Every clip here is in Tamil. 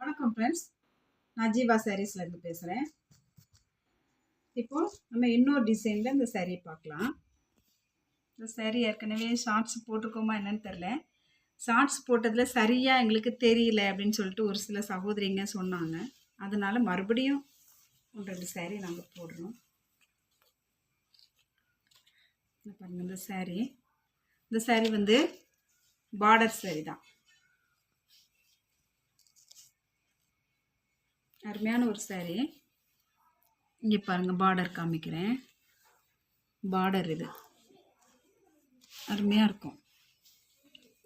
வணக்கம் ஃப்ரெண்ட்ஸ், நான் ஜீவா சாரீஸ்லேருந்து பேசுகிறேன். இப்போது நம்ம இன்னொரு டிசைனில் இந்த சாரீ பார்க்கலாம். இந்த சாரீ ஏற்கனவே ஷார்ட்ஸ் போட்டிருக்கோமா என்னன்னு தெரில. ஷார்ட்ஸ் போட்டதில் சரியாக எங்களுக்கு தெரியல அப்படின்னு சொல்லிட்டு ஒரு சில சகோதரிங்க சொன்னாங்க. அதனால் மறுபடியும் ஒன்று ரெண்டு சாரீ நாங்கள் போடுறோம். பாருங்கள், இந்த சாரீ வந்து பார்டர் சாரீ தான். அருமையான ஒரு சாரீ. இங்கே பாருங்கள், பார்டர் காமிக்கிறேன். பார்டர் இது அருமையாக இருக்கும்.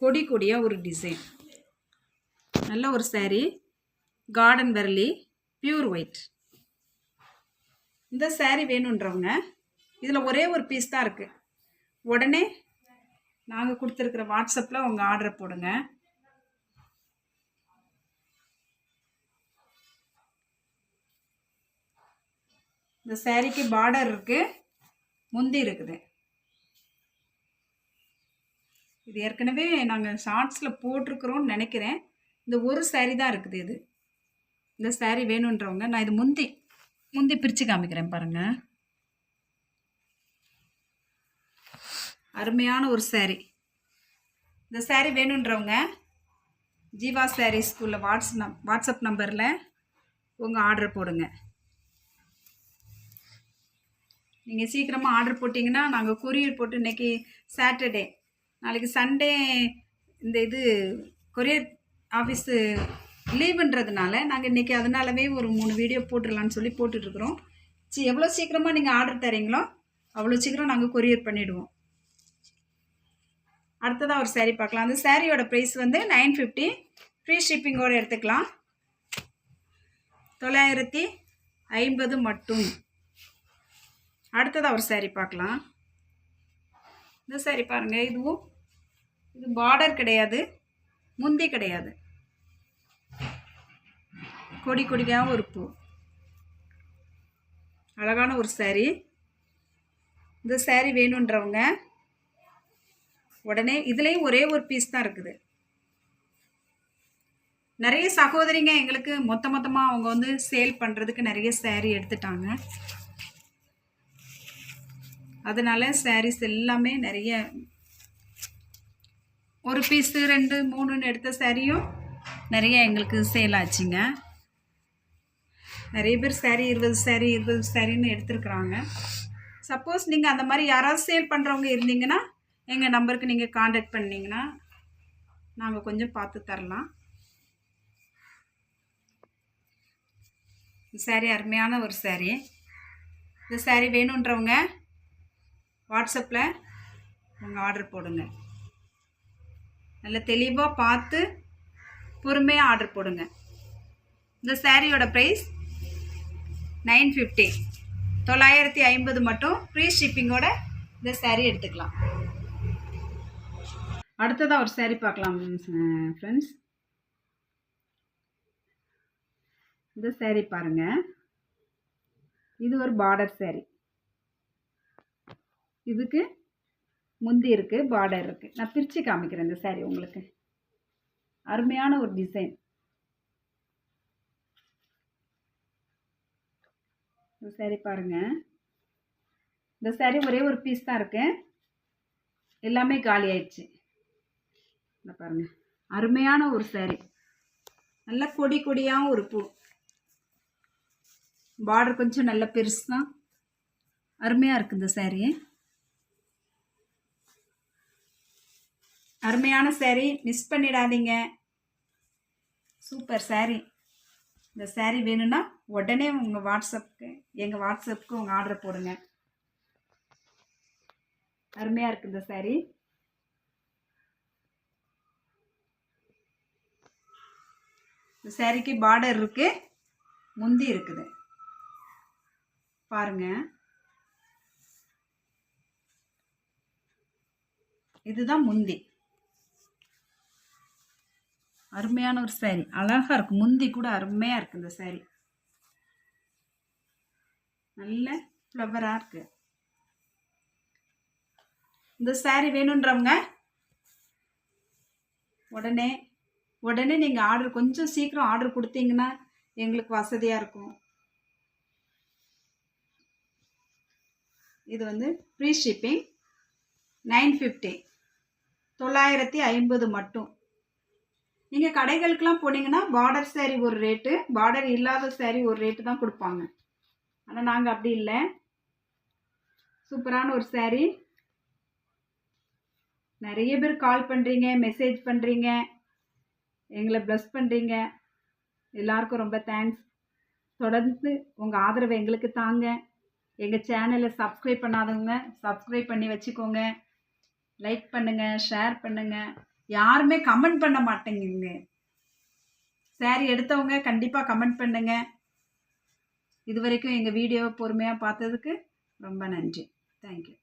கொடி கொடியாக ஒரு டிசைன், நல்ல ஒரு சாரீ. கார்டன் வெர்லி பியூர் ஒயிட். இந்த சாரீ வேணுன்றவங்க இதில் ஒரே ஒரு பீஸ் தான் இருக்குது. உடனே நாங்கள் கொடுத்துருக்குற வாட்ஸ்அப்பில் உங்கள் ஆர்டரை போடுங்க. இந்த சாரீக்கு பார்டர் இருக்குது, முந்தி இருக்குது. இது ஏற்கனவே நாங்கள் ஷார்ட்ஸில் போட்டிருக்கிறோன்னு நினைக்கிறேன். இந்த ஒரு சாரீ தான் இருக்குது. இந்த சாரீ வேணுன்றவங்க நான் இது முந்தி பிரித்து காமிக்கிறேன் பாருங்கள். அருமையான ஒரு சாரீ. இந்த சாரீ வேணுன்றவங்க ஜீவா சாரீஸ்குள்ள வாட்ஸ்அப் நம்பரில் உங்கள் ஆர்டர் போடுங்க. நீங்கள் சீக்கிரமாக ஆர்டர் போட்டிங்கன்னா நாங்கள் கொரியர் போட்டு, இன்றைக்கி சாட்டர்டே, நாளைக்கு சண்டே, இந்த கொரியர் ஆஃபீஸு லீவுன்றதுனால நாங்கள் இன்றைக்கி அதனாலவே ஒரு 3 வீடியோ போட்டுடலான்னு சொல்லி போட்டுட்ருக்குறோம். எவ்வளோ சீக்கிரமாக நீங்கள் ஆர்டர் தரீங்களோ அவ்வளோ சீக்கிரம் நாங்கள் கொரியர் பண்ணிவிடுவோம். அடுத்ததாக ஒரு சாரீ பார்க்கலாம். அந்த சாரியோட ப்ரைஸ் வந்து 950. ஃப்ரீ ஷிப்பிங்கோடு எடுத்துக்கலாம். 950 மட்டும். அடுத்ததாக ஒரு சாரீ பார்க்கலாம். இந்த சாரீ பாருங்கள். இது பார்டர் கிடையாது, முந்தி கிடையாது. கொடி கொடியாக ஒரு பூ, அழகான ஒரு சாரீ. இந்த சாரீ வேணுன்றவங்க உடனே, இதுலேயும் ஒரே ஒரு பீஸ் தான் இருக்குது. நிறைய சகோதரிங்க எங்களுக்கு மொத்தமாக அவங்க வந்து சேல் பண்ணுறதுக்கு நிறைய சாரீ எடுத்துட்டாங்க. அதனால் சாரீஸ் எல்லாமே நிறைய, ஒரு பீஸு 2 3ன்னு எடுத்த சாரியும் நிறைய எங்களுக்கு சேல் ஆச்சுங்க. நிறைய பேர் சாரீ 20 சாரின்னு எடுத்துருக்குறாங்க. சப்போஸ் நீங்கள் அந்த மாதிரி யாராவது சேல் பண்ணுறவங்க இருந்தீங்கன்னா எங்கள் நம்பருக்கு நீங்கள் காண்டாக்ட் பண்ணிங்கன்னா நாங்கள் கொஞ்சம் பார்த்து தரலாம். இந்த சாரீ அருமையான ஒரு சாரீ. இந்த சாரீ வேணுன்றவங்க வாட்ஸ்அப்பில் உங்கள் ஆர்டர் போடுங்க. நல்ல தெளிவாக பார்த்து பொறுமையாக ஆர்டர் போடுங்க. இந்த சாரியோட ப்ரைஸ் 950, 950 மட்டும். ஃப்ரீ ஷிப்பிங்கோட இந்த சாரீ எடுத்துக்கலாம். அடுத்ததாக ஒரு சாரீ பார்க்கலாம் ஃப்ரெண்ட்ஸ். இந்த சாரீ பாருங்கள். இது ஒரு பார்டர் சாரீ. இதுக்கு முந்தி இருக்குது, பார்டர் இருக்குது. நான் பிரித்து காமிக்கிறேன் இந்த சாரீ உங்களுக்கு. அருமையான ஒரு டிசைன். இந்த சாரீ பாருங்கள். இந்த சாரீ ஒரே ஒரு பீஸ் தான் இருக்குது, எல்லாமே காலி ஆயிடுச்சு. இந்த பாருங்கள், அருமையான ஒரு சாரீ. நல்ல கொடி கொடியாகவும் ஒரு பூ. பார்டர் கொஞ்சம் நல்ல பெருசு தான். அருமையாக இருக்குது இந்த சாரீ. அருமையான சாரீ, மிஸ் பண்ணிடாதீங்க. சூப்பர் சாரீ. இந்த சாரீ வேணும்னா உடனே எங்கள் வாட்ஸ்அப்புக்கு உங்கள் ஆர்டர் போடுங்க. அருமையாக இருக்குது இந்த சாரீ. இந்த சாரீக்கு பார்டர் இருக்குது, முந்தி இருக்குது பாருங்க. இதுதான் முந்தி. அருமையான ஒரு சாரீ, அழகாக இருக்குது. முந்தி கூட அருமையாக இருக்குது இந்த சாரீ. நல்ல ஃப்ளவராக இருக்குது. இந்த சாரீ வேணுன்றவங்க உடனே உடனே நீங்கள் ஆர்டர் கொஞ்சம் சீக்கிரம் ஆர்டர் கொடுத்தீங்கன்னா எங்களுக்கு வசதியாக இருக்கும். இது வந்து ஃப்ரீ ஷிப்பிங் 950 950 மட்டும். நீங்கள் கடைகளுக்கெலாம் போனீங்கன்னா பார்டர் சேரீ ஒரு ரேட்டு, பார்டர் இல்லாத சேரீ ஒரு ரேட்டு தான் கொடுப்பாங்க. ஆனால் நாங்கள் அப்படி இல்லை. சூப்பரான ஒரு சேரீ. நிறைய பேர் கால் பண்ணுறீங்க, மெசேஜ் பண்ணுறீங்க, எங்களை ப்ளஸ் பண்ணுறீங்க. எல்லாருக்கும் ரொம்ப தேங்க்ஸ். தொடர்ந்து உங்கள் ஆதரவை எங்களுக்கு தாங்க. எங்கள் சேனலை சப்ஸ்கிரைப் பண்ணாதவங்க சப்ஸ்கிரைப் பண்ணி வச்சுக்கோங்க. லைக் பண்ணுங்கள், ஷேர் பண்ணுங்கள். யாருமே கமெண்ட் பண்ண மாட்டேங்குங்க. சாரி எடுத்தவங்க கண்டிப்பாக கமெண்ட் பண்ணுங்கள். இது வரைக்கும் எங்கள் வீடியோவை பொறுமையாக பார்த்ததுக்கு ரொம்ப நன்றி. தேங்க்யூ.